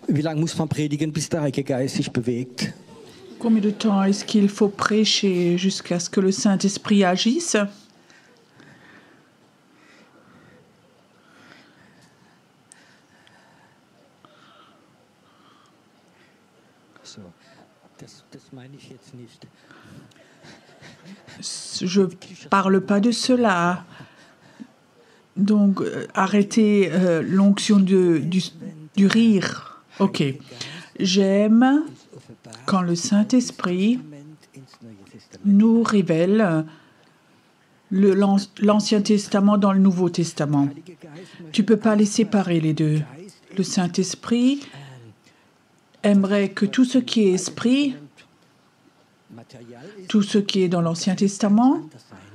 Wie lange muss man predigen, bis der Heilige Geist sich bewegt? Combien de temps est-ce qu'il faut prêcher jusqu'à ce que le Saint-Esprit agisse? So, das meine ich jetzt nicht. Je parle pas de cela. Donc, arrêtez l'onction du rire. Ok. J'aime quand le Saint-Esprit nous révèle l'Ancien Testament dans le Nouveau Testament. Tu ne peux pas les séparer, les deux. Le Saint-Esprit aimerait que tout ce qui est esprit, tout ce qui est dans l'Ancien Testament,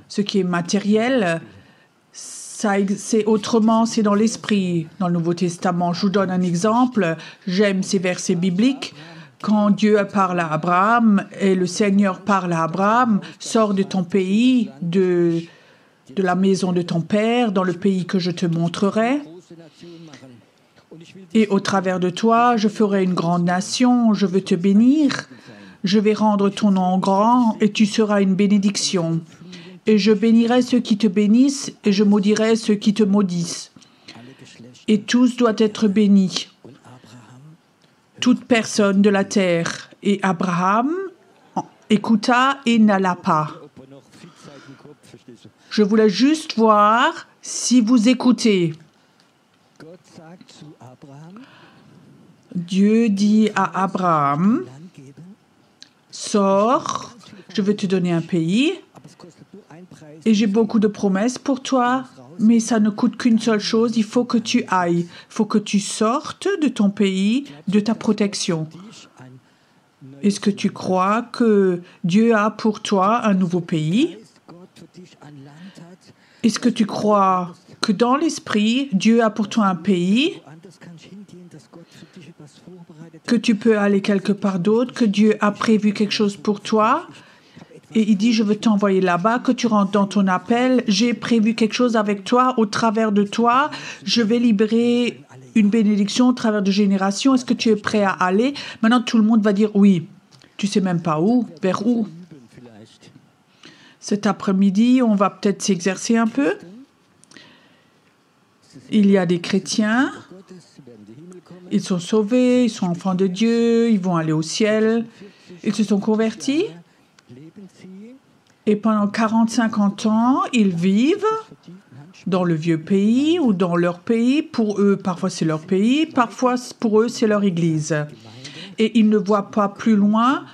ce qui est matériel, c'est autrement, c'est dans l'esprit, dans le Nouveau Testament. Je vous donne un exemple. J'aime ces versets bibliques. Quand Dieu parle à Abraham et le Seigneur parle à Abraham, sors de ton pays, de la maison de ton père, dans le pays que je te montrerai. Et au travers de toi, je ferai une grande nation, je veux te bénir. Je vais rendre ton nom grand et tu seras une bénédiction. Et je bénirai ceux qui te bénissent et je maudirai ceux qui te maudissent. Et tous doivent être bénis. Toute personne de la terre. Et Abraham écouta et n'alla pas. Je voulais juste voir si vous écoutez. Dieu dit à Abraham, sors, je vais te donner un pays. Et j'ai beaucoup de promesses pour toi, mais ça ne coûte qu'une seule chose, il faut que tu ailles. Il faut que tu sortes de ton pays, de ta protection. Est-ce que tu crois que Dieu a pour toi un nouveau pays? Est-ce que tu crois que dans l'esprit, Dieu a pour toi un pays, que tu peux aller quelque part d'autre, que Dieu a prévu quelque chose pour toi? Et il dit, je veux t'envoyer là-bas, que tu rentres dans ton appel. J'ai prévu quelque chose avec toi, au travers de toi. Je vais libérer une bénédiction au travers de générations. Est-ce que tu es prêt à aller? Maintenant, tout le monde va dire oui. Tu sais même pas où, vers où. Cet après-midi, on va peut-être s'exercer un peu. Il y a des chrétiens. Ils sont sauvés, ils sont enfants de Dieu, ils vont aller au ciel. Ils se sont convertis. Et pendant 40-50 ans, ils vivent dans le vieux pays ou dans leur pays. Pour eux, parfois c'est leur pays, parfois pour eux, c'est leur église. Et ils ne voient pas plus loin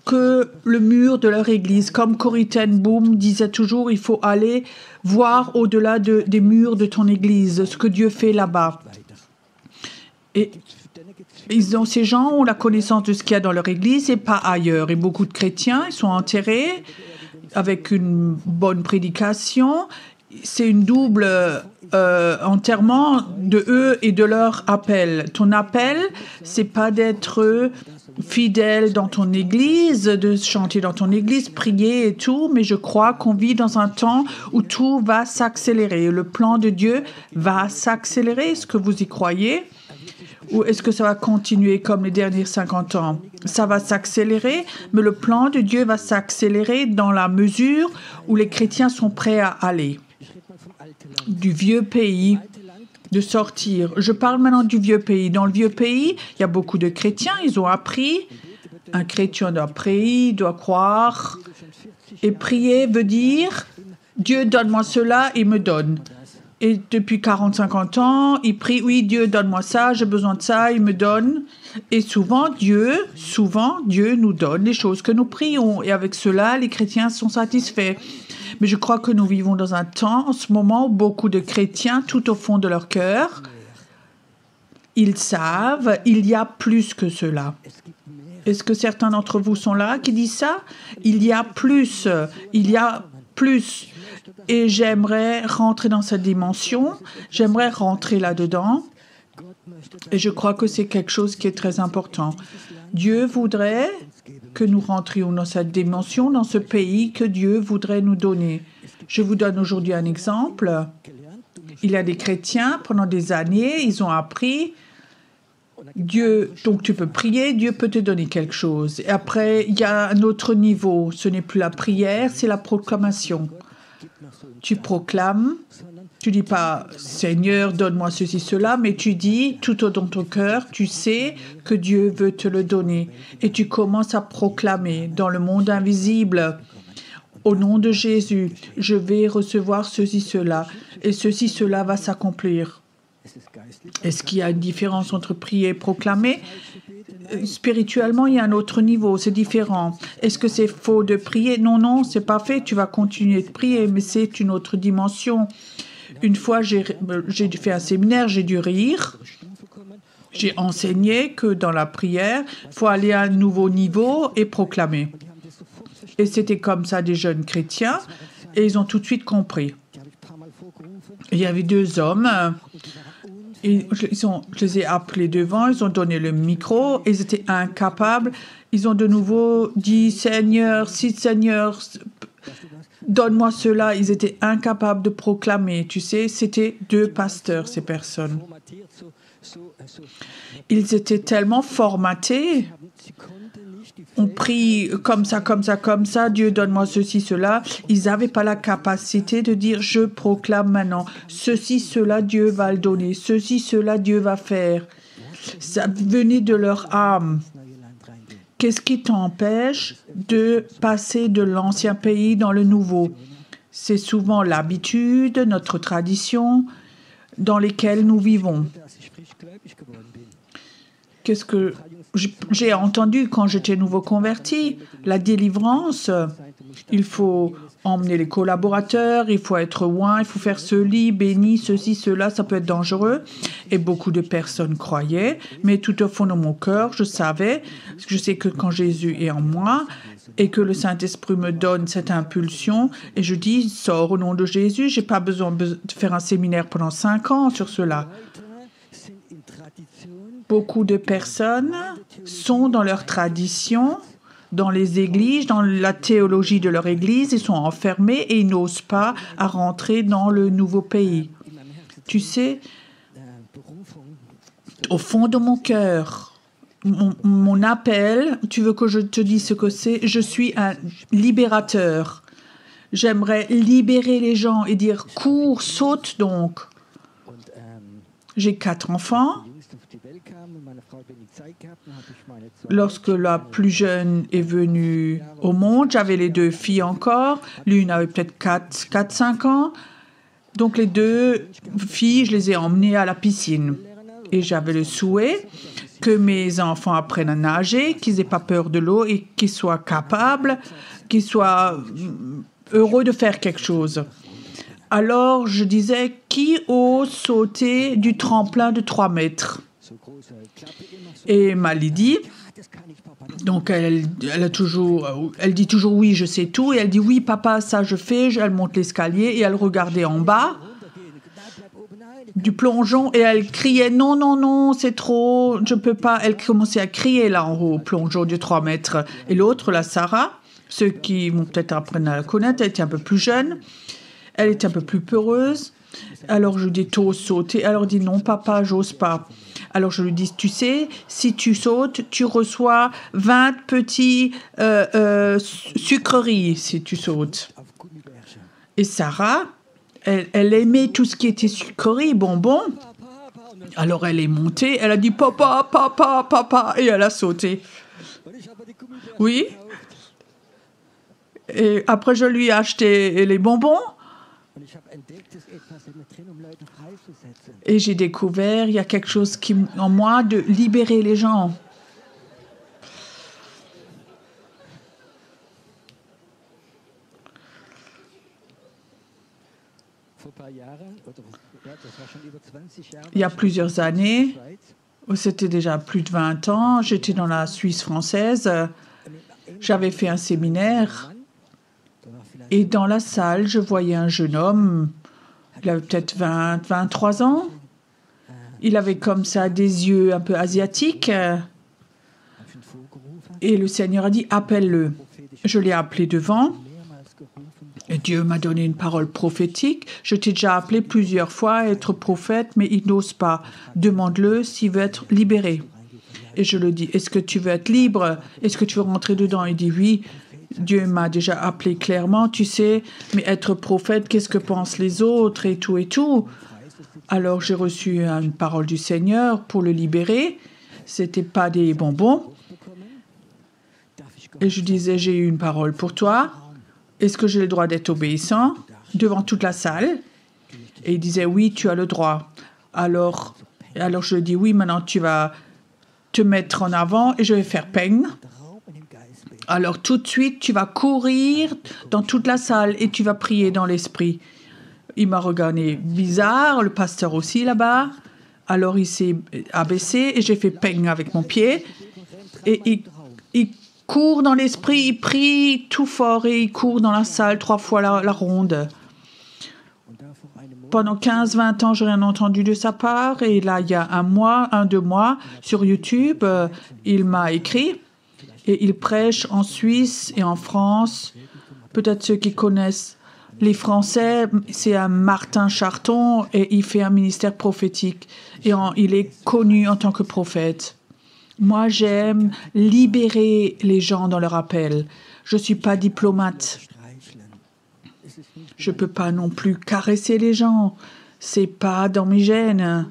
que le mur de leur église. Comme Corrie ten Boom disait toujours, il faut aller voir au-delà des murs de ton église, ce que Dieu fait là-bas. Et ces gens ont la connaissance de ce qu'il y a dans leur église et pas ailleurs. Et beaucoup de chrétiens, ils sont enterrés avec une bonne prédication. C'est une double enterrement de eux et de leur appel. Ton appel, c'est pas d'être fidèle dans ton église, de chanter dans ton église, prier et tout, mais je crois qu'on vit dans un temps où tout va s'accélérer. Le plan de Dieu va s'accélérer. Est-ce que vous y croyez? Ou est-ce que ça va continuer comme les derniers 50 ans? Ça va s'accélérer, mais le plan de Dieu va s'accélérer dans la mesure où les chrétiens sont prêts à aller du vieux pays, de sortir. Je parle maintenant du vieux pays. Dans le vieux pays, il y a beaucoup de chrétiens, ils ont appris. Un chrétien doit prier, doit croire. Et prier veut dire, Dieu donne-moi cela, il me donne. Et depuis 40-50 ans, il prie, oui, Dieu, donne-moi ça, j'ai besoin de ça, il me donne. Et souvent, Dieu nous donne les choses que nous prions. Et avec cela, les chrétiens sont satisfaits. Mais je crois que nous vivons dans un temps, en ce moment, où beaucoup de chrétiens, tout au fond de leur cœur, ils savent, il y a plus que cela. Est-ce que certains d'entre vous sont là qui disent ça? Il y a plus, il y a plus. Et j'aimerais rentrer dans cette dimension, j'aimerais rentrer là-dedans. Et je crois que c'est quelque chose qui est très important. Dieu voudrait que nous rentrions dans cette dimension, dans ce pays que Dieu voudrait nous donner. Je vous donne aujourd'hui un exemple. Il y a des chrétiens, pendant des années, ils ont appris Dieu, donc tu peux prier, Dieu peut te donner quelque chose. Et après, il y a un autre niveau. Ce n'est plus la prière, c'est la proclamation. Tu proclames, tu dis pas « Seigneur, donne-moi ceci, cela », mais tu dis tout dans ton cœur, tu sais que Dieu veut te le donner. Et tu commences à proclamer dans le monde invisible, au nom de Jésus, je vais recevoir ceci, cela, et ceci, cela va s'accomplir. Est-ce qu'il y a une différence entre prier et proclamer? Spirituellement, il y a un autre niveau, c'est différent. Est-ce que c'est faux de prier? Non, non, c'est pas fait. Tu vas continuer de prier, mais c'est une autre dimension. Une fois, j'ai fait un séminaire, j'ai dû rire. J'ai enseigné que dans la prière, il faut aller à un nouveau niveau et proclamer. Et c'était comme ça des jeunes chrétiens, et ils ont tout de suite compris. Il y avait deux hommes. Et je les ai appelés devant, ils ont donné le micro, ils étaient incapables. Ils ont de nouveau dit « Seigneur, si Seigneur, donne-moi cela ». Ils étaient incapables de proclamer. Tu sais, c'était deux pasteurs, ces personnes. Ils étaient tellement formatés. On prie comme ça, comme ça, comme ça, Dieu donne-moi ceci, cela. Ils n'avaient pas la capacité de dire, je proclame maintenant, ceci, cela, Dieu va le donner, ceci, cela, Dieu va faire. Ça venait de leur âme. Qu'est-ce qui t'empêche de passer de l'ancien pays dans le nouveau? C'est souvent l'habitude, notre tradition dans lesquelles nous vivons. Qu'est-ce que j'ai entendu quand j'étais nouveau converti? La délivrance, il faut emmener les collaborateurs, il faut être loin, il faut faire ce lit, béni, ceci, cela, ça peut être dangereux. Et beaucoup de personnes croyaient, mais tout au fond de mon cœur, je sais que quand Jésus est en moi et que le Saint-Esprit me donne cette impulsion, et je dis, sors au nom de Jésus, je n'ai pas besoin de faire un séminaire pendant 5 ans sur cela. Beaucoup de personnes sont dans leur tradition, dans les églises, dans la théologie de leur église, ils sont enfermés et ils n'osent pas à rentrer dans le nouveau pays. Tu sais, au fond de mon cœur, mon appel, tu veux que je te dise ce que c'est? Je suis un libérateur. J'aimerais libérer les gens et dire « cours, saute donc ». J'ai 4 enfants. Lorsque la plus jeune est venue au monde, j'avais les 2 filles encore. L'une avait peut-être 4-5 ans. Donc les 2 filles, je les ai emmenées à la piscine. Et j'avais le souhait que mes enfants apprennent à nager, qu'ils n'aient pas peur de l'eau et qu'ils soient capables, qu'ils soient heureux de faire quelque chose. Alors je disais, qui ose sauter du tremplin de 3 mètres? Et ma Lydie, donc elle dit toujours oui, je sais tout, et elle dit oui, papa, ça je fais, elle monte l'escalier et elle regardait en bas. du plongeon et elle criait non, non, non, c'est trop, je peux pas. Elle commençait à crier là en haut, plongeon de 3 mètres. Et l'autre, la Sarah, ceux qui vont peut-être apprendre à la connaître, elle était un peu plus jeune, elle était un peu plus peureuse. Alors je lui dis, t'oses sauter. Alors elle dit, non, papa, j'ose pas. Alors je lui dis, tu sais, si tu sautes, tu reçois 20 petits sucreries si tu sautes. Et Sarah, elle aimait tout ce qui était sucreries, bonbons. Alors elle est montée, elle a dit, papa, papa, papa, et elle a sauté. Oui. Et après, je lui ai acheté les bonbons. Et j'ai découvert, il y a quelque chose en moi de libérer les gens. Il y a plusieurs années, c'était déjà plus de 20 ans, j'étais dans la Suisse française, j'avais fait un séminaire et dans la salle, je voyais un jeune homme, il avait peut-être 23 ans, il avait comme ça des yeux un peu asiatiques et le Seigneur a dit, appelle-le. Je l'ai appelé devant. Et Dieu m'a donné une parole prophétique. Je t'ai déjà appelé plusieurs fois à être prophète, mais il n'ose pas. Demande-le s'il veut être libéré. Et je le dis, est-ce que tu veux être libre? Est-ce que tu veux rentrer dedans? Il dit oui. Dieu m'a déjà appelé clairement, tu sais, mais être prophète, qu'est-ce que pensent les autres et tout et tout. Alors j'ai reçu une parole du Seigneur pour le libérer. C'était pas des bonbons. Et je disais, j'ai eu une parole pour toi. Est-ce que j'ai le droit d'être obéissant devant toute la salle? Et il disait, oui, tu as le droit. Alors je lui dis, oui, maintenant tu vas te mettre en avant et je vais faire peigne. Alors tout de suite, tu vas courir dans toute la salle et tu vas prier dans l'esprit. Il m'a regardé bizarre, le pasteur aussi là-bas. Alors il s'est abaissé et j'ai fait peigne avec mon pied. Et il court dans l'esprit, il prie tout fort et il court dans la salle 3 fois la ronde. Pendant 15-20 ans, je n'ai rien entendu de sa part. Et là, il y a 2 mois, sur YouTube, il m'a écrit. Et il prêche en Suisse et en France. Peut-être ceux qui connaissent les Français, c'est un Martin Charton et il fait un ministère prophétique. Et il est connu en tant que prophète. Moi, j'aime libérer les gens dans leur appel. Je ne suis pas diplomate. Je ne peux pas non plus caresser les gens. Ce n'est pas dans mes gènes.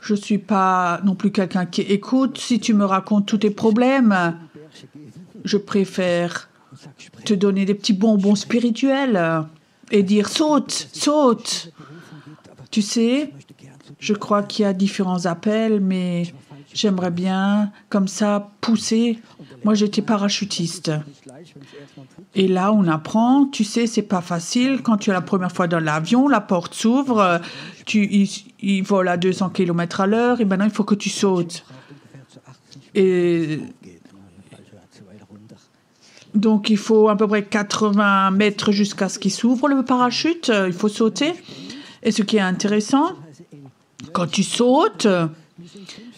Je ne suis pas non plus quelqu'un qui écoute si tu me racontes tous tes problèmes. Je préfère te donner des petits bonbons spirituels et dire saute, saute. Tu sais, je crois qu'il y a différents appels, mais j'aimerais bien, comme ça, pousser. Moi, j'étais parachutiste. Et là, on apprend, tu sais, c'est pas facile. Quand tu es la première fois dans l'avion, la porte s'ouvre, il vole à 200 km/h et maintenant, il faut que tu sautes. Et donc, il faut à peu près 80 mètres jusqu'à ce qu'il s'ouvre, le parachute. Il faut sauter. Et ce qui est intéressant, quand tu sautes,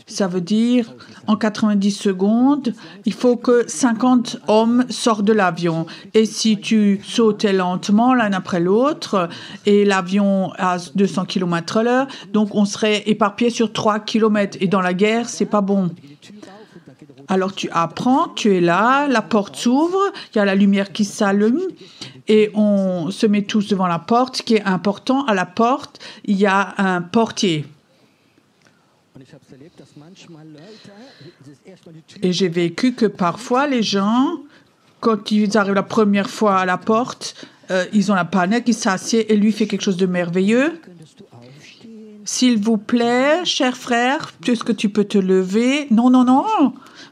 ça veut dire en 90 secondes, il faut que 50 hommes sortent de l'avion. Et si tu sautais lentement l'un après l'autre, et l'avion à 200 km/h, donc on serait éparpillé sur 3 km. Et dans la guerre, c'est pas bon. Alors tu apprends, tu es là, la porte s'ouvre, il y a la lumière qui s'allume et on se met tous devant la porte. Ce qui est important, à la porte, il y a un portier. Et j'ai vécu que parfois les gens, quand ils arrivent la première fois à la porte, ils ont la panique, ils s'assiedent et lui fait quelque chose de merveilleux. S'il vous plaît, cher frère, est-ce que tu peux te lever? Non, non, non.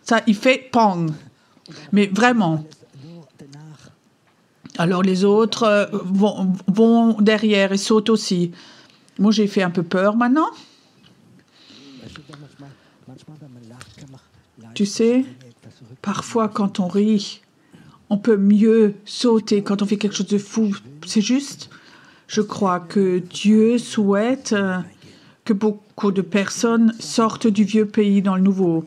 Ça, il fait pang. Mais vraiment. Alors les autres vont derrière et sautent aussi. Moi, j'ai fait un peu peur maintenant. Tu sais, parfois quand on rit, on peut mieux sauter quand on fait quelque chose de fou. C'est juste. Je crois que Dieu souhaite que beaucoup de personnes sortent du vieux pays dans le nouveau.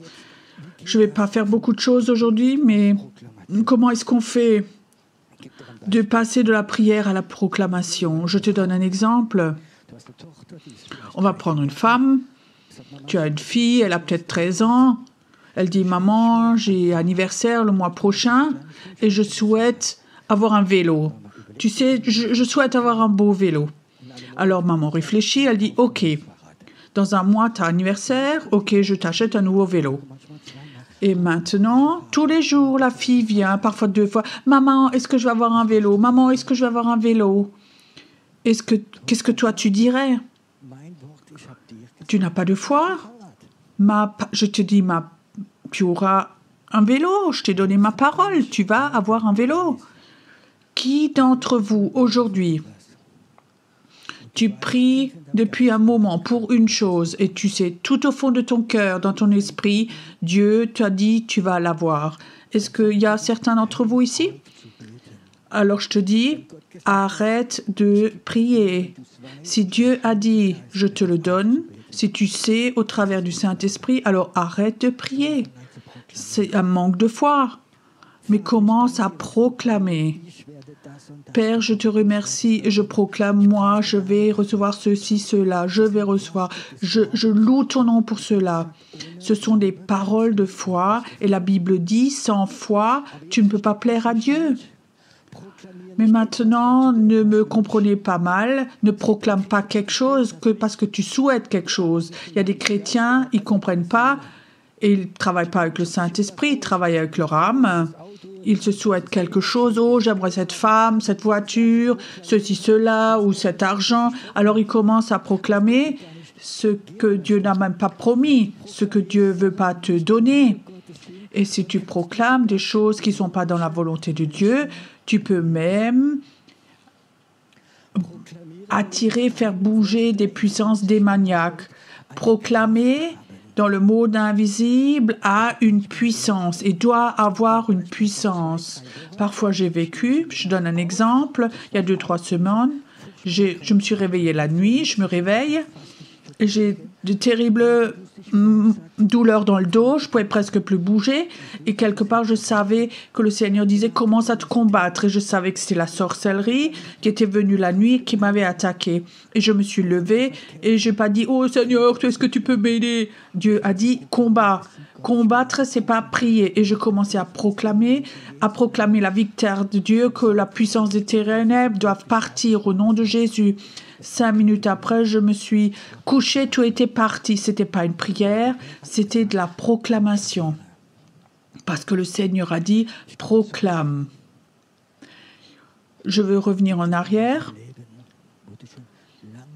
Je ne vais pas faire beaucoup de choses aujourd'hui, mais comment est-ce qu'on fait de passer de la prière à la proclamation? Je te donne un exemple. On va prendre une femme. Tu as une fille, elle a peut-être 13 ans. Elle dit « Maman, j'ai anniversaire le mois prochain et je souhaite avoir un vélo. Tu sais, je souhaite avoir un beau vélo. » Alors maman réfléchit, elle dit « Ok, dans un mois, tu as anniversaire. Ok, je t'achète un nouveau vélo. » Et maintenant, tous les jours, la fille vient, parfois 2 fois. « Maman, est-ce que je vais avoir un vélo? Maman, est-ce que je vais avoir un vélo? » Qu'est-ce que toi, tu dirais? Tu n'as pas de foi? Je te dis, tu auras un vélo. Je t'ai donné ma parole. Tu vas avoir un vélo. Qui d'entre vous, aujourd'hui, tu pries depuis un moment pour une chose et tu sais, tout au fond de ton cœur, dans ton esprit, Dieu t'a dit, tu vas l'avoir. Est-ce qu'il y a certains d'entre vous ici? Alors je te dis, arrête de prier. Si Dieu a dit, je te le donne, si tu sais au travers du Saint-Esprit, alors arrête de prier. C'est un manque de foi. Mais commence à proclamer. Père, je te remercie et je proclame, moi, je vais recevoir ceci, cela, je vais recevoir. Je loue ton nom pour cela. Ce sont des paroles de foi et la Bible dit, sans foi, tu ne peux pas plaire à Dieu. Mais maintenant, ne me comprenez pas mal, ne proclame pas quelque chose que parce que tu souhaites quelque chose. Il y a des chrétiens, ils ne comprennent pas et ils ne travaillent pas avec le Saint-Esprit, ils travaillent avec leur âme. Ils se souhaitent quelque chose, oh, j'aimerais cette femme, cette voiture, ceci, cela, ou cet argent. Alors ils commencent à proclamer ce que Dieu n'a même pas promis, ce que Dieu ne veut pas te donner. Et si tu proclames des choses qui ne sont pas dans la volonté de Dieu, tu peux même attirer, faire bouger des puissances démoniaques. Proclamer dans le monde invisible a une puissance et doit avoir une puissance. Parfois, j'ai vécu, je donne un exemple, il y a 2-3 semaines, je me suis réveillée la nuit, je me réveille et j'ai de terribles douleurs dans le dos, je ne pouvais presque plus bouger et quelque part je savais que le Seigneur disait commence à te combattre et je savais que c'était la sorcellerie qui était venue la nuit qui m'avait attaqué et je me suis levée et je n'ai pas dit oh Seigneur est-ce que tu peux m'aider? Dieu a dit combat. Combattre, c'est pas prier. Et je commençais à proclamer la victoire de Dieu, que la puissance des ténèbres doivent partir au nom de Jésus. 5 minutes après, je me suis couchée, tout était parti. C'était pas une prière, c'était de la proclamation. Parce que le Seigneur a dit, proclame. Je veux revenir en arrière.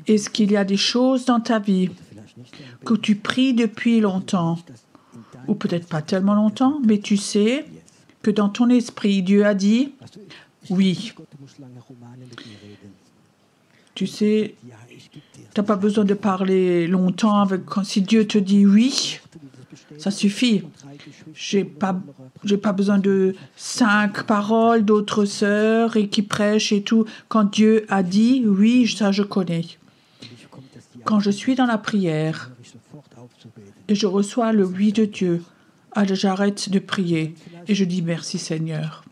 Est-ce qu'il y a des choses dans ta vie que tu pries depuis longtemps? Ou peut-être pas tellement longtemps, mais tu sais que dans ton esprit, Dieu a dit oui. Tu sais, tu n'as pas besoin de parler longtemps. Si Dieu te dit oui, ça suffit. J'ai pas besoin de 5 paroles d'autres sœurs et qui prêchent et tout. Quand Dieu a dit oui, ça je connais. Quand je suis dans la prière et je reçois le oui de Dieu, j'arrête de prier et je dis merci Seigneur.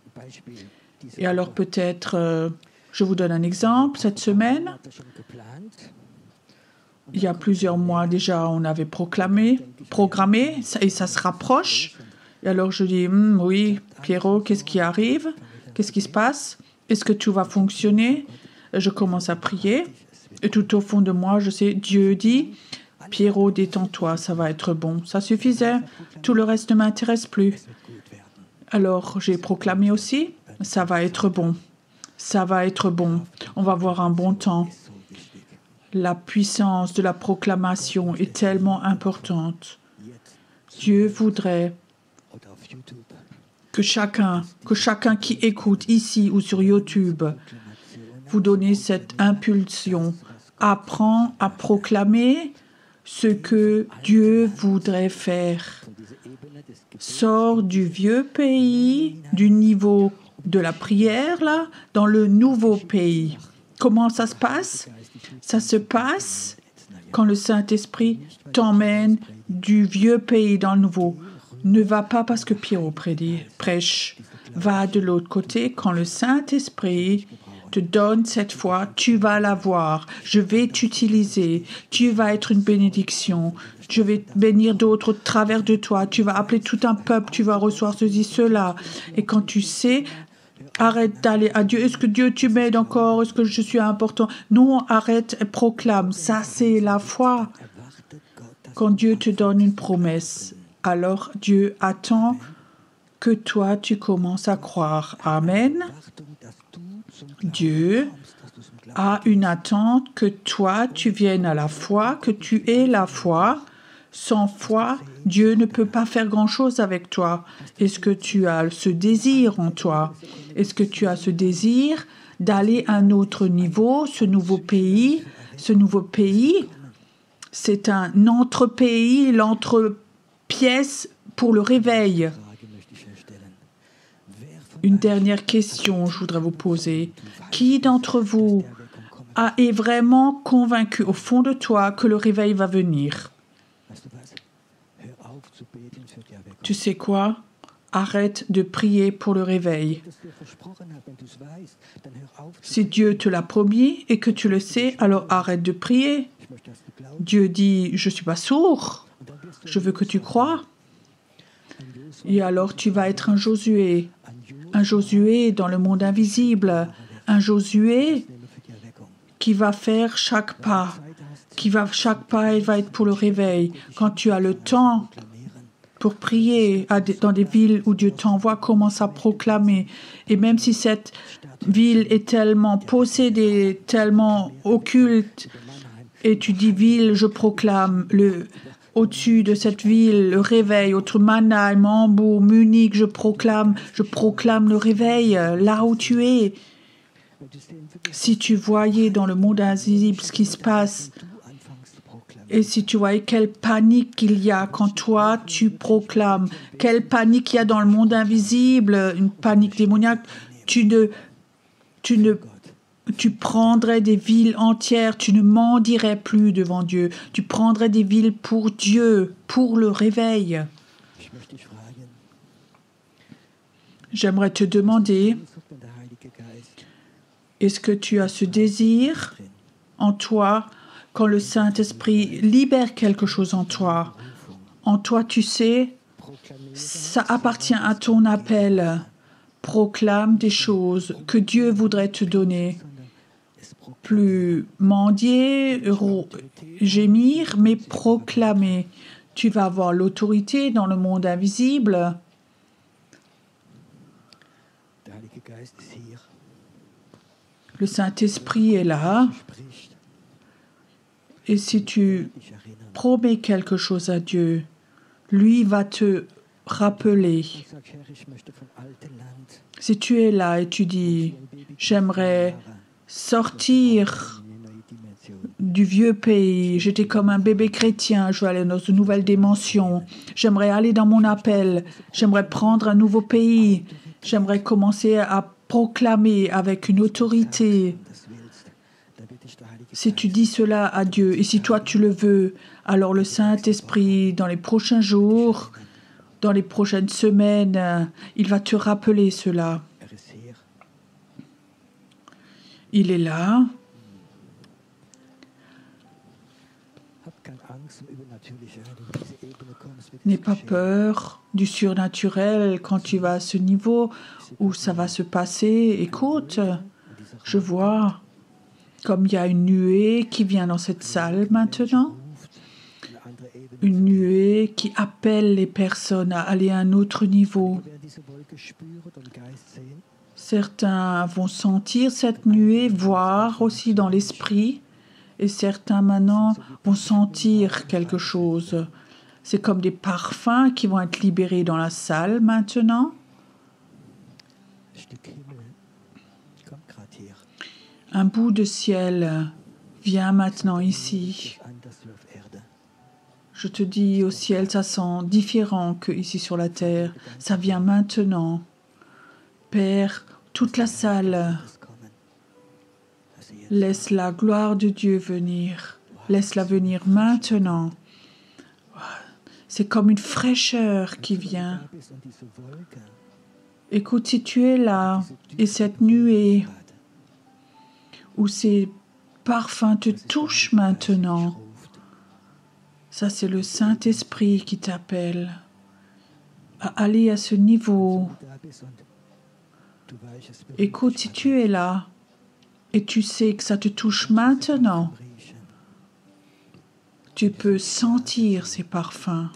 Et alors peut-être, je vous donne un exemple. Cette semaine, il y a plusieurs mois déjà, on avait programmé et ça se rapproche. Et alors je dis, oui, Pierrot, qu'est-ce qui arrive? Qu'est-ce qui se passe? Est-ce que tout va fonctionner? Je commence à prier et tout au fond de moi, je sais, Dieu dit, Pierrot, détends-toi, ça va être bon. Ça suffisait. Tout le reste ne m'intéresse plus. Alors, j'ai proclamé aussi, ça va être bon. Ça va être bon. On va avoir un bon temps. La puissance de la proclamation est tellement importante. Dieu voudrait que chacun qui écoute ici ou sur YouTube vous donne cette impulsion. Apprends à proclamer ce que Dieu voudrait faire. Sors du vieux pays, du niveau de la prière, là, dans le nouveau pays. Comment ça se passe? Ça se passe quand le Saint-Esprit t'emmène du vieux pays dans le nouveau. Ne va pas parce que Pierrot prêche. Va de l'autre côté. Quand le Saint-Esprit te donne cette foi, tu vas l'avoir. Je vais t'utiliser. Tu vas être une bénédiction. Je vais bénir d'autres au travers de toi. Tu vas appeler tout un peuple. Tu vas recevoir ceci, cela. Et quand tu sais, arrête d'aller à Dieu. Est-ce que Dieu, tu m'aides encore? Est-ce que je suis important? Non, arrête et proclame. Ça, c'est la foi. Quand Dieu te donne une promesse, alors Dieu attend que toi, tu commences à croire. Amen. Dieu a une attente que toi, tu viennes à la foi, que tu aies la foi. Sans foi, Dieu ne peut pas faire grand-chose avec toi. Est-ce que tu as ce désir en toi? Est-ce que tu as ce désir d'aller à un autre niveau, ce nouveau pays? Ce nouveau pays, c'est un entre-pays, l'entre-pièce pour le réveil. Une dernière question, je voudrais vous poser. Qui d'entre vous est vraiment convaincu au fond de toi que le réveil va venir? Tu sais quoi? Arrête de prier pour le réveil. Si Dieu te l'a promis et que tu le sais, alors arrête de prier. Dieu dit, je ne suis pas sourd, je veux que tu crois. Et alors tu vas être un Josué dans le monde invisible, un Josué qui va faire chaque pas, chaque pas il va être pour le réveil. Quand tu as le temps pour prier dans des villes où Dieu t'envoie, commence à proclamer. Et même si cette ville est tellement possédée, tellement occulte, et tu dis ville, je proclame au-dessus de cette ville, le réveil, autre Mannheim, Hambourg, Munich, je proclame le réveil là où tu es. Si tu voyais dans le monde invisible ce qui se passe, et si tu voyais quelle panique il y a quand toi tu proclames, quelle panique il y a dans le monde invisible, une panique démoniaque, tu prendrais des villes entières, tu ne mendirais plus devant Dieu. Tu prendrais des villes pour Dieu, pour le réveil. J'aimerais te demander, est-ce que tu as ce désir en toi quand le Saint-Esprit libère quelque chose en toi? En toi, tu sais, ça appartient à ton appel. Proclame des choses que Dieu voudrait te donner. Plus mendier, gémir, mais proclamer. Tu vas avoir l'autorité dans le monde invisible. Le Saint-Esprit est là. Et si tu promets quelque chose à Dieu, lui va te rappeler. Si tu es là et tu dis, j'aimerais sortir du vieux pays, j'étais comme un bébé chrétien, je veux aller dans une nouvelle dimension, j'aimerais aller dans mon appel, j'aimerais prendre un nouveau pays, j'aimerais commencer à proclamer avec une autorité. Si tu dis cela à Dieu, et si toi tu le veux, alors le Saint-Esprit, dans les prochains jours, dans les prochaines semaines, il va te rappeler cela. Il est là. N'aie pas peur du surnaturel quand tu vas à ce niveau où ça va se passer. Écoute, je vois comme il y a une nuée qui vient dans cette salle maintenant. Une nuée qui appelle les personnes à aller à un autre niveau. Certains vont sentir cette nuée, voir aussi dans l'esprit, et certains maintenant vont sentir quelque chose. C'est comme des parfums qui vont être libérés dans la salle maintenant. Un bout de ciel vient maintenant ici. Je te dis, au ciel, ça sent différent qu'ici sur la terre. Ça vient maintenant. Père, toute la salle Laisse la gloire de Dieu venir. Laisse-la venir maintenant. C'est comme une fraîcheur qui vient. Écoute, si tu es là, et cette nuée où ces parfums te touchent maintenant, ça c'est le Saint-Esprit qui t'appelle à aller à ce niveau. Écoute, si tu es là, et tu sais que ça te touche maintenant, tu peux sentir ces parfums.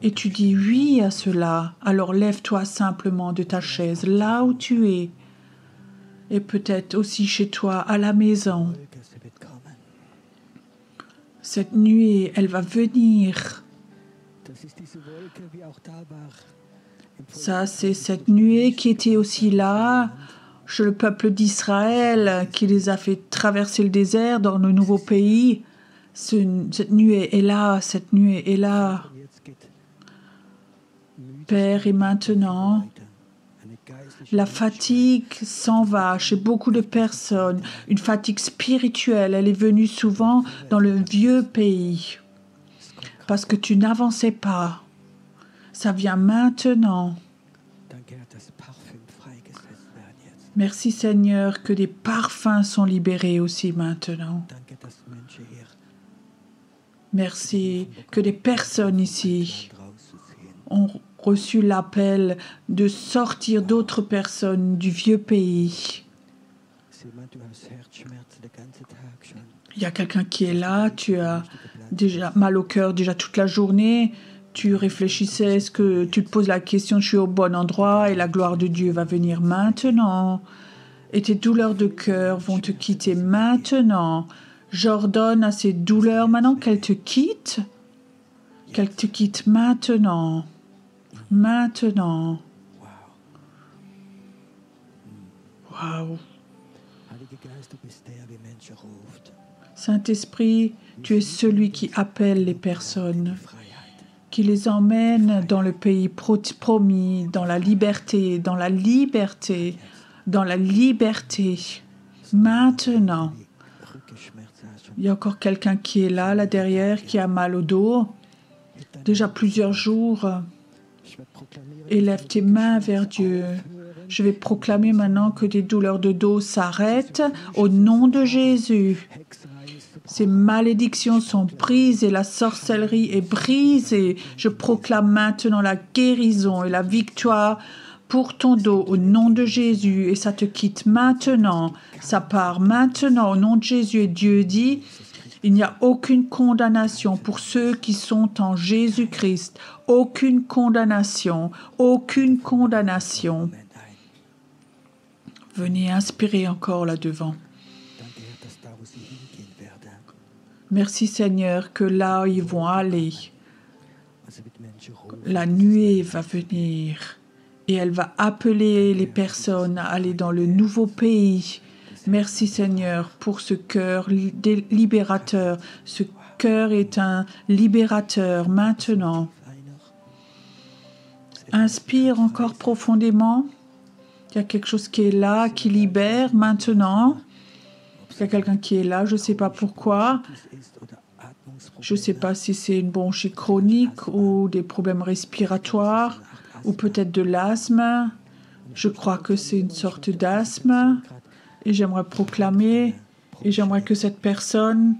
Et tu dis oui à cela, alors lève-toi simplement de ta chaise, là où tu es, et peut-être aussi chez toi, à la maison. Cette nuée, elle va venir. Ça, c'est cette nuée qui était aussi là, chez le peuple d'Israël, qui les a fait traverser le désert dans le nouveau pays. Cette nuée est là, cette nuée est là. Père, et maintenant, la fatigue s'en va chez beaucoup de personnes. Une fatigue spirituelle, elle est venue souvent dans le vieux pays. Parce que tu n'avançais pas. Ça vient maintenant. Merci Seigneur que des parfums sont libérés aussi maintenant. Merci que des personnes ici ont reçu l'appel de sortir d'autres personnes du vieux pays. Il y a quelqu'un qui est là, tu as déjà mal au cœur déjà toute la journée, tu réfléchissais, est-ce que tu te poses la question, je suis au bon endroit et la gloire de Dieu va venir maintenant et tes douleurs de cœur vont te quitter maintenant. J'ordonne à ces douleurs maintenant qu'elles te quittent maintenant. Maintenant. Waouh. Saint-Esprit, tu es celui qui appelle les personnes, qui les emmène dans le pays promis, dans la liberté, dans la liberté, dans la liberté. Maintenant. Il y a encore quelqu'un qui est là derrière, qui a mal au dos. Déjà plusieurs jours. Élève tes mains vers Dieu. Je vais proclamer maintenant que des douleurs de dos s'arrêtent au nom de Jésus. Ces malédictions sont prises et la sorcellerie est brisée. Je proclame maintenant la guérison et la victoire pour ton dos au nom de Jésus. Et ça te quitte maintenant. Ça part maintenant au nom de Jésus. Et Dieu dit... Il n'y a aucune condamnation pour ceux qui sont en Jésus-Christ. Aucune condamnation. Aucune condamnation. Venez inspirer encore là devant. Merci Seigneur que là ils vont aller, la nuée va venir et elle va appeler les personnes à aller dans le nouveau pays. Merci Seigneur pour ce cœur libérateur. Ce cœur est un libérateur maintenant. Inspire encore profondément. Il y a quelque chose qui est là, qui libère maintenant. Il y a quelqu'un qui est là, je ne sais pas pourquoi. Je ne sais pas si c'est une bronchite chronique ou des problèmes respiratoires ou peut-être de l'asthme. Je crois que c'est une sorte d'asthme. Et j'aimerais proclamer, et j'aimerais que cette personne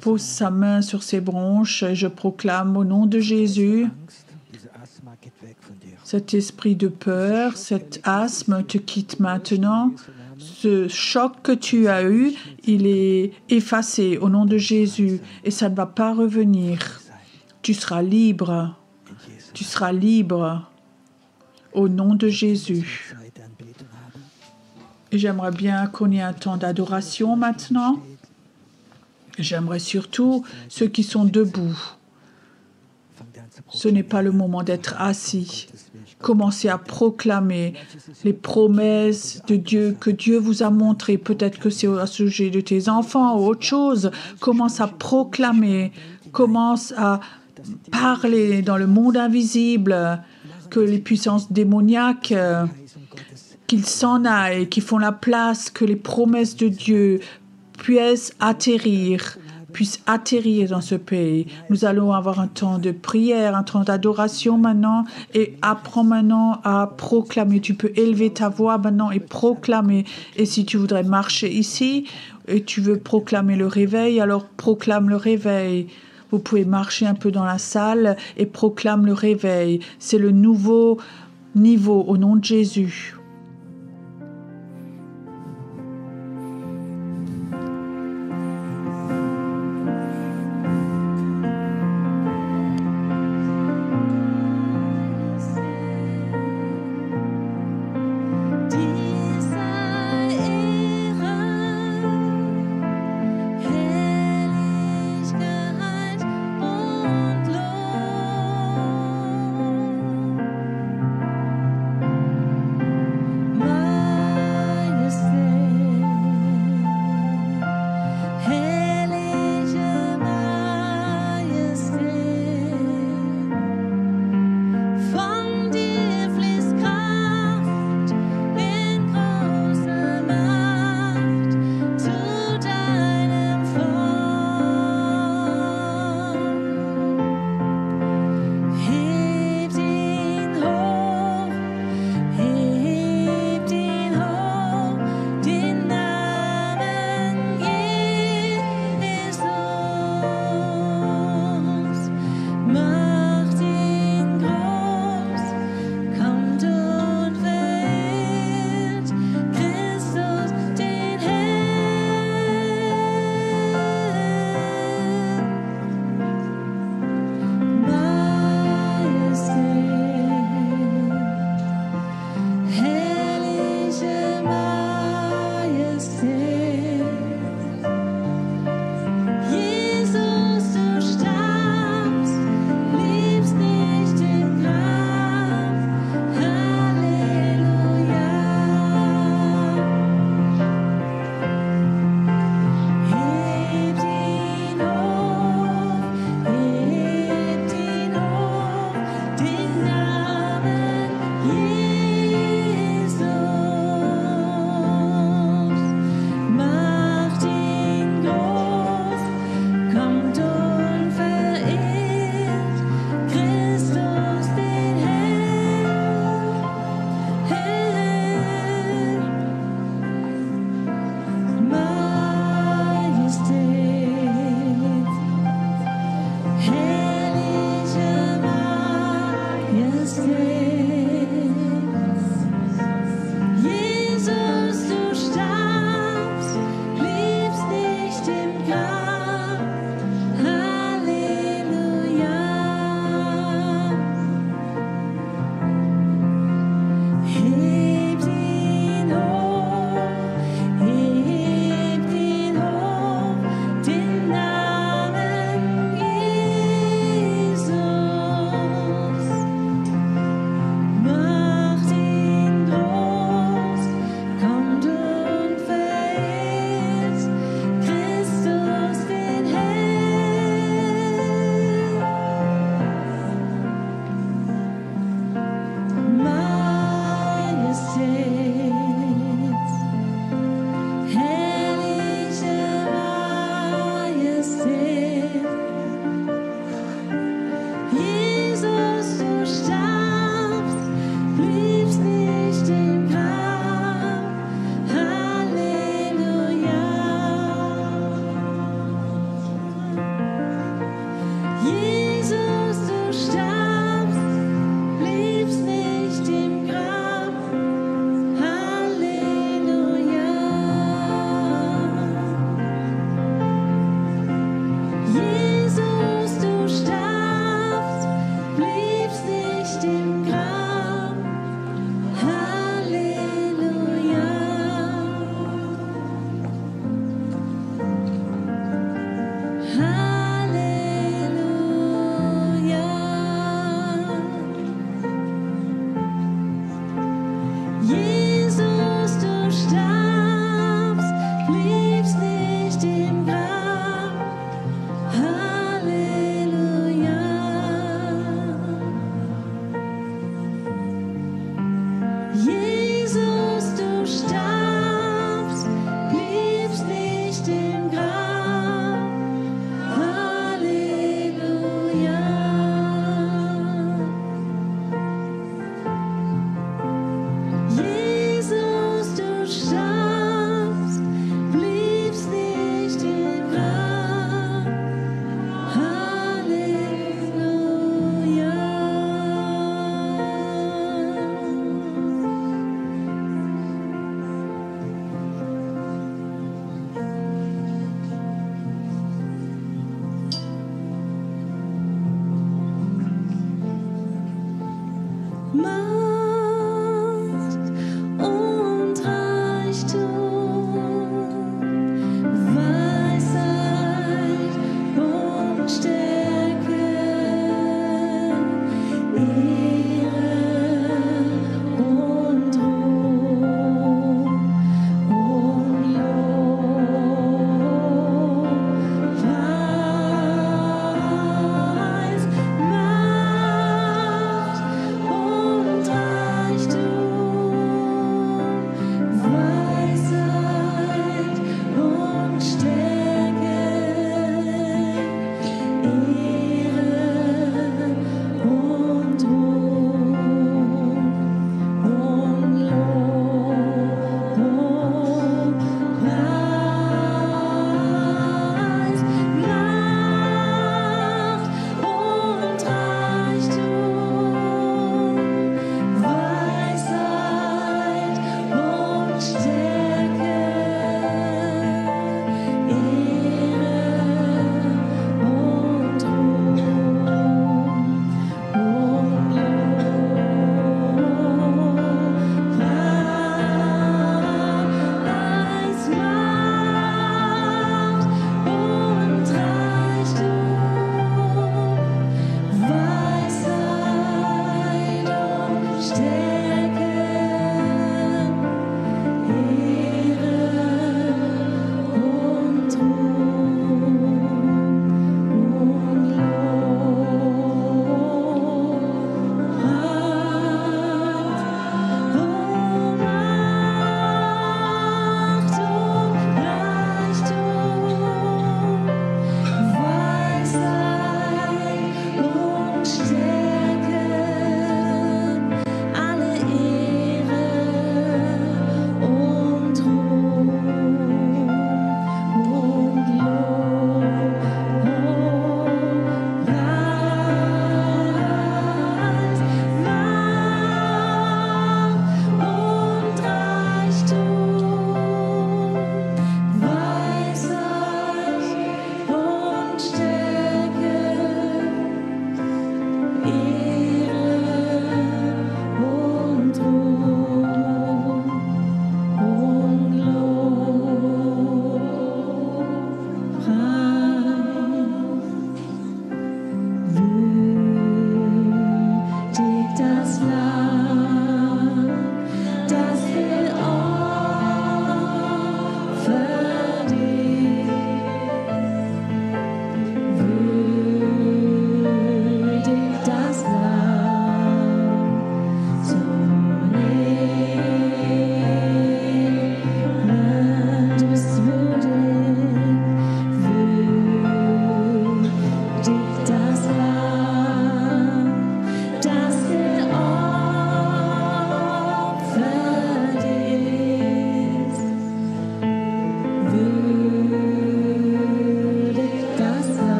pose sa main sur ses bronches, et je proclame au nom de Jésus, cet esprit de peur, cet asthme te quitte maintenant. Ce choc que tu as eu, il est effacé au nom de Jésus, et ça ne va pas revenir. Tu seras libre. Tu seras libre au nom de Jésus. Et j'aimerais bien qu'on ait un temps d'adoration maintenant. J'aimerais surtout ceux qui sont debout. Ce n'est pas le moment d'être assis. Commencez à proclamer les promesses de Dieu que Dieu vous a montrées. Peut-être que c'est au sujet de tes enfants ou autre chose. Commence à proclamer. Commence à parler dans le monde invisible que les puissances démoniaques qu'ils s'en aillent, qu'ils font la place, que les promesses de Dieu puissent atterrir dans ce pays. Nous allons avoir un temps de prière, un temps d'adoration maintenant, et apprends maintenant à proclamer. Tu peux élever ta voix maintenant et proclamer. Et si tu voudrais marcher ici et tu veux proclamer le réveil, alors proclame le réveil. Vous pouvez marcher un peu dans la salle et proclame le réveil. C'est le nouveau niveau au nom de Jésus. Herrlichkeit und Lohn.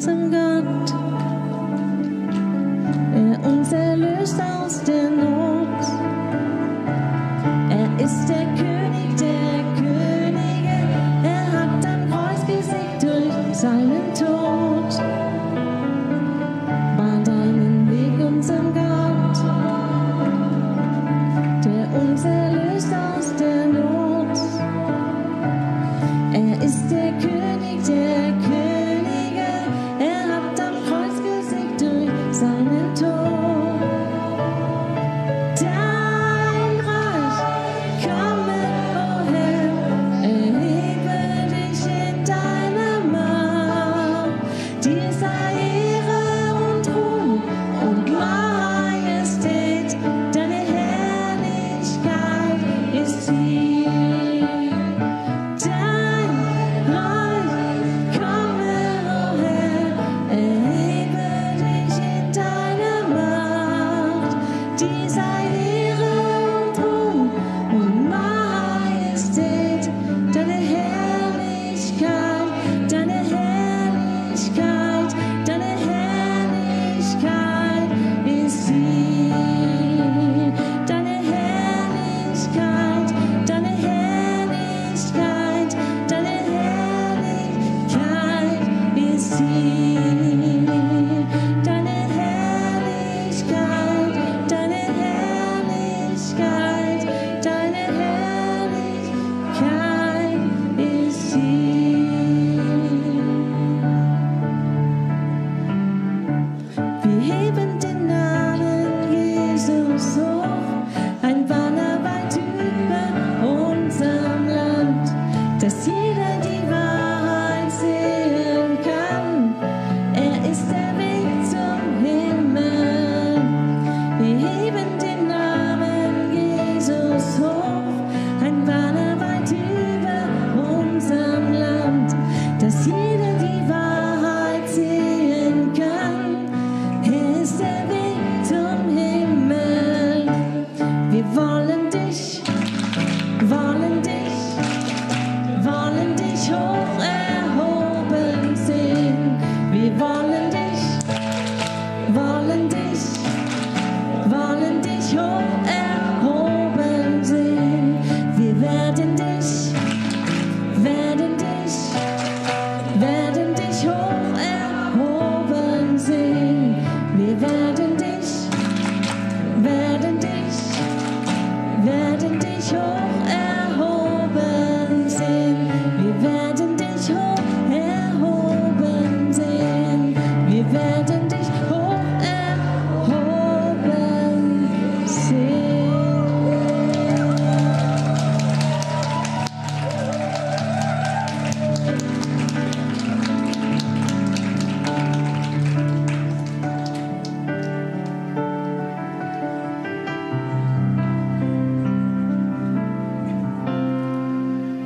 unserem Gott. Er uns erlöst aus der Not. Er ist der König der Könige. Er hat am Kreuz gesiegt durch seinen Tod. Bahnt einen Weg unserem Gott, der uns erlöst aus der Not. Er ist der König der Könige. Er hat am Kreuz gesiegt durch seinen Tod.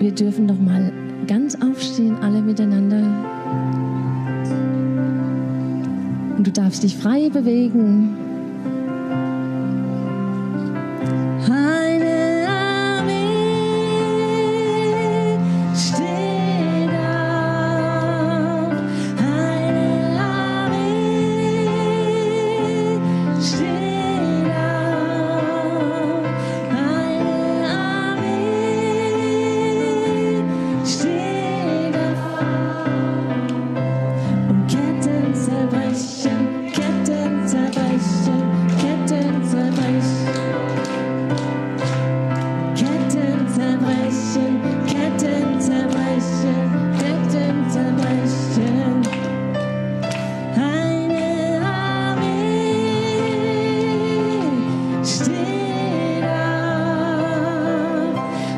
Wir dürfen doch mal ganz aufstehen, alle miteinander. Und du darfst dich frei bewegen. Eine Armee steht auf. Eine Armee steht auf. Eine Armee steht auf. Und Ketten zerbrechen, Ketten zerbrechen, Ketten zerbrechen. Ketten zerbrechen, Ketten zerbrechen, Ketten zerbrechen. Eine Armee steht auf.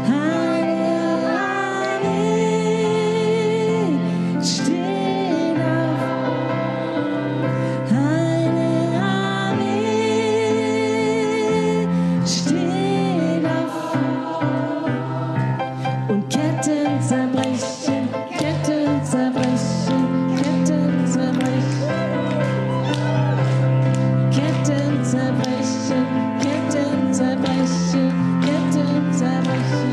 Eine Armee steht auf. Eine Armee steht auf. Und Ketten zerbrechen, Ketten zerbrechen, Ketten zerbrechen. Ketten zerbrechen, Ketten zerbrechen, Ketten zerbrechen.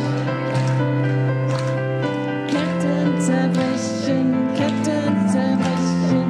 Ketten zerbrechen, Ketten zerbrechen,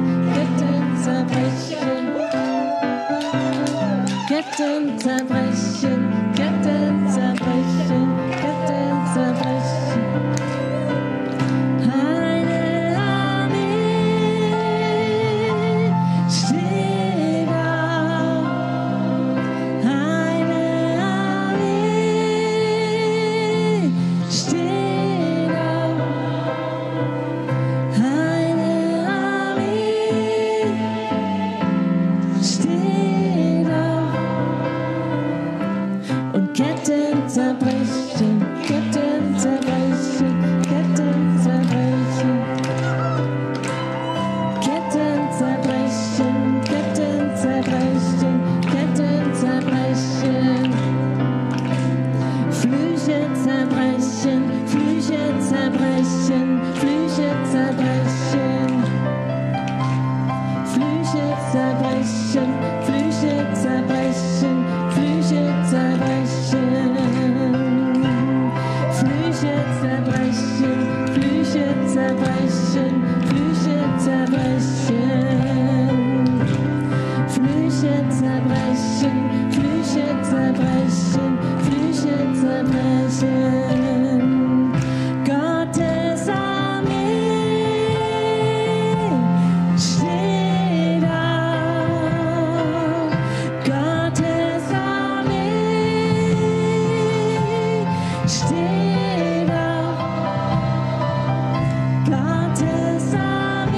Gottes Armee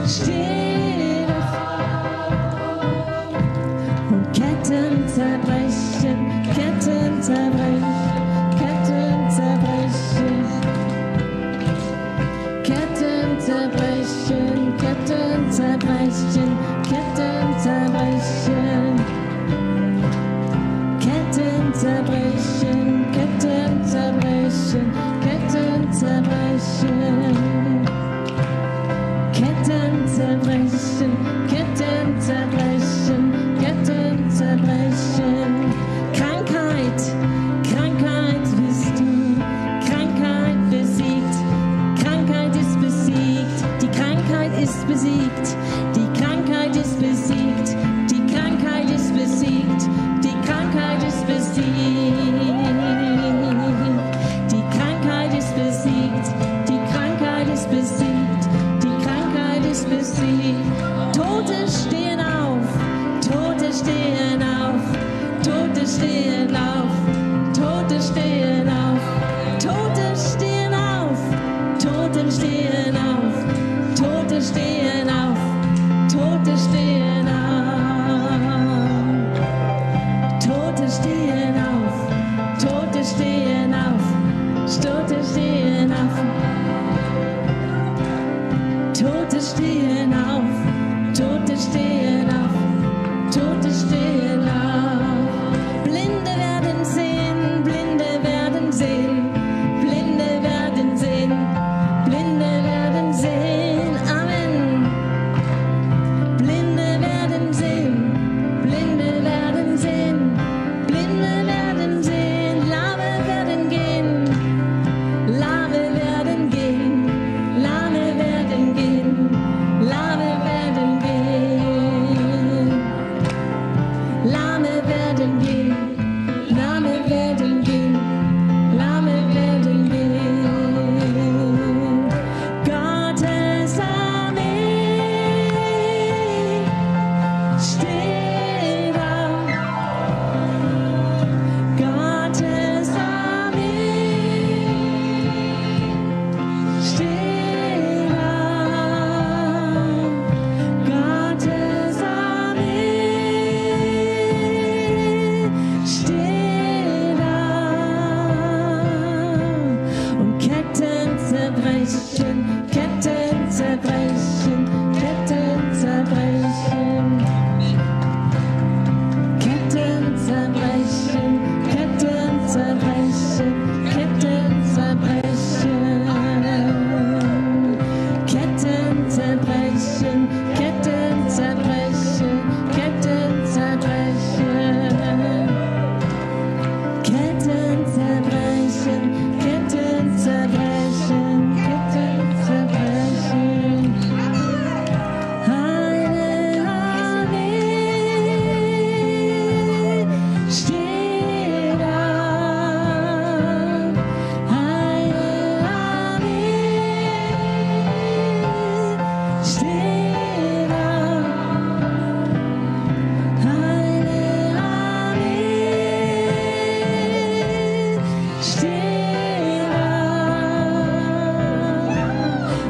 steht und Ketten zerbrechen, Ketten zerbrechen, Ketten zerbrechen, Ketten zerbrechen, Ketten zerbrechen, Ketten zerbrechen, Ketten zerbrechen, Ketten zerbrechen, Ketten zerbrechen, Ketten zerbrechen, Ketten zerbrechen, Ketten zerbrechen. Krankheit, Krankheit bist du, Krankheit besiegt, Krankheit ist besiegt, die Krankheit ist besiegt, die Krankheit ist besiegt, die Krankheit ist besiegt, die Krankheit ist besiegt, die Krankheit ist besiegt, die Krankheit ist besiegt, die Krankheit ist besiegt. Tote stehen auf, Tote stehen auf, Tote stehen auf, Tote stehen auf, Tote stehen auf, Tote stehen auf, Tote stehen auf, Tote stehen auf, Tote stehen auf, Tote stehen auf, Tote stehen auf, Tote stehen auf, Tote stehen auf, Tote stehen auf. Blinde werden sehen, Blinde werden sehen, Blinde werden sehen, Blinde werden sehen, Amen. Blinde werden sehen, Blinde werden sehen, Blinde werden sehen, Lahme werden gehen, Lahme werden gehen, Lahme werden gehen, Lahme werden gehen, Lahme werden gehen, Lahme werden gehen, Lahme werden gehen. Gottes Armee steht auf, Gottes Armee steht auf, Gottes Armee steht auf und Ketten zerbrechen, Ketten zerbrechen, Ketten zerbrechen, Ketten zerbrechen, Ketten zerbrechen, Ketten zerbrechen, Ketten zerbrechen, Ketten zerbrechen, Ketten zerbrechen, Ketten zerbrechen, Ketten zerbrechen, Ketten zerbrechen. Eine Armee steht auf, eine Armee steht auf, eine Armee steht auf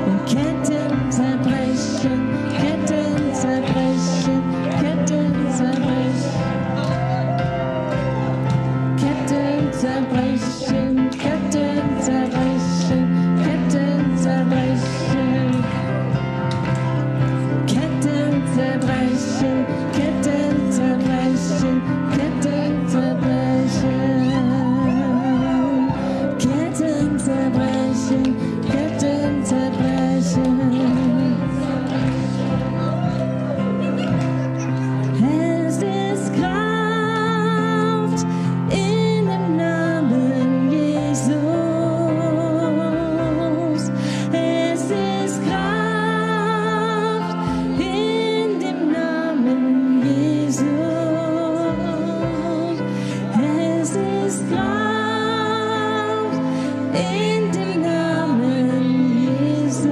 und Ketten zerbrechen, Ketten zerbrechen, Ketten zerbrechen, Ketten zerbrechen, Ketten zerbrechen, Ketten zerbrechen, Ketten zerbrechen, Ketten zerbrechen, Ketten zerbrechen, Ketten zerbrechen, Ketten zerbrechen. Es ist Kraft in dem Namen Jesus. Es ist Kraft in dem Namen Jesus. Es ist Kraft in dem Namen Jesus.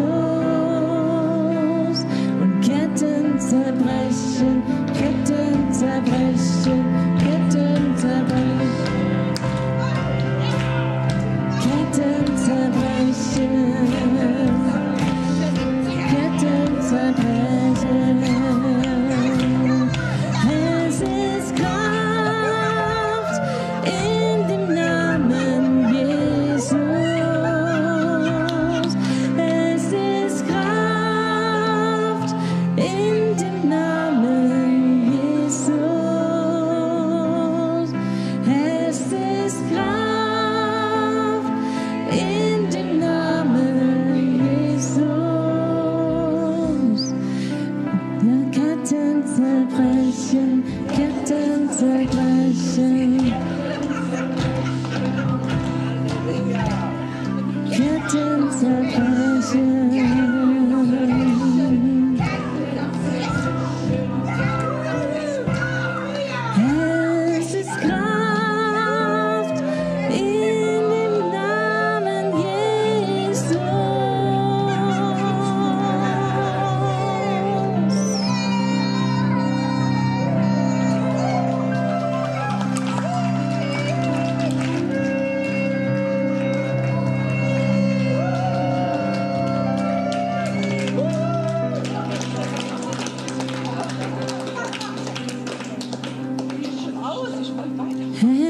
Und Ketten zerbrechen, Ketten zerbrechen, Ketten zerbrechen, Ketten zerbrechen. in dem Namen Jesus. Ja, Ketten zerbrechen, Ketten zerbrechen. Ketten zerbrechen. Es ist Kraft in dem Namen Jesus.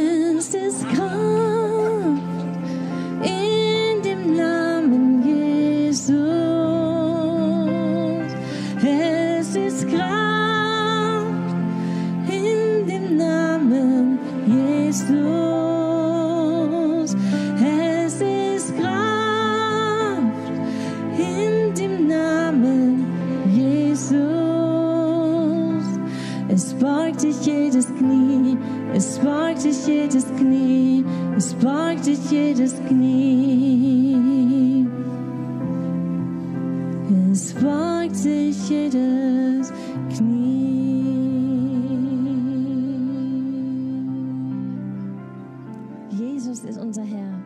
Es ist Kraft in dem Namen Jesus. Es ist Kraft in dem Namen Jesus. Es ist Kraft in dem Namen Jesus. Es beugt sich jedes Knie, es beugt sich jedes Knie, es beugt sich jedes Knie. Es beugt sich jedes Knie. Jesus ist unser Herr.